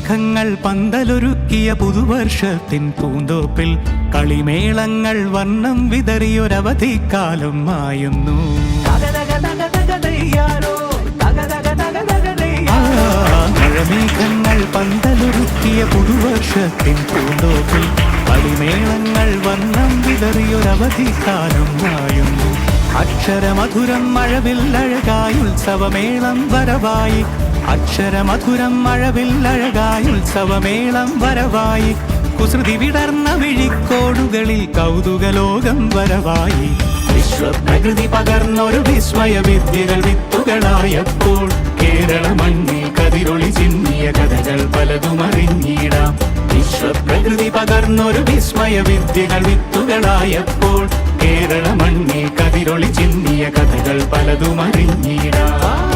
നിറമേഘങ്ങൾ പന്തലൊരുക്കിയ പുതുവർഷത്തിൻ പൂന്തോപ്പിൽ കളിമേളങ്ങൾ വർണ്ണം വിതറിയൊരവധിക്കാലം മായുന്നു. നിറമേഘങ്ങൾ പന്തലൊരുക്കിയ പുതുവർഷത്തിൻ പൂന്തോപ്പിൽ കളിമേളങ്ങൾ വർണ്ണം വിതറിയൊരവധിക്കാലം മായുന്നു. അക്ഷരമധുരം മഴവില്ലഴകായി ഉത്സവമേളം വരവായി. അക്ഷരമധുരം മഴവില്ലഴകായി ഉത്സവമേളം വരവായി. കുസൃതി വിടർന്ന വിഴിക്കോടുകളിൽ കൗതുകലോകം വരവായി. വിശ്വപ്രകൃതി പകർന്നൊരു വിസ്മയ വിദ്യകൾ വിത്തുകളായപ്പോൾ കേരള മണ്ണിൽ കതിരൊളി ചിന്നിയ കഥകൾ പലതും അറിഞ്ഞിടാം. വിശ്വപ്രകൃതി പകർന്നൊരു വിസ്മയ വിദ്യകൾ വിത്തുകളായപ്പോൾ കേരള മണ്ണിൽ കതിരൊളി ചിന്നിയ കഥകൾ പലതും അറിഞ്ഞിടാം.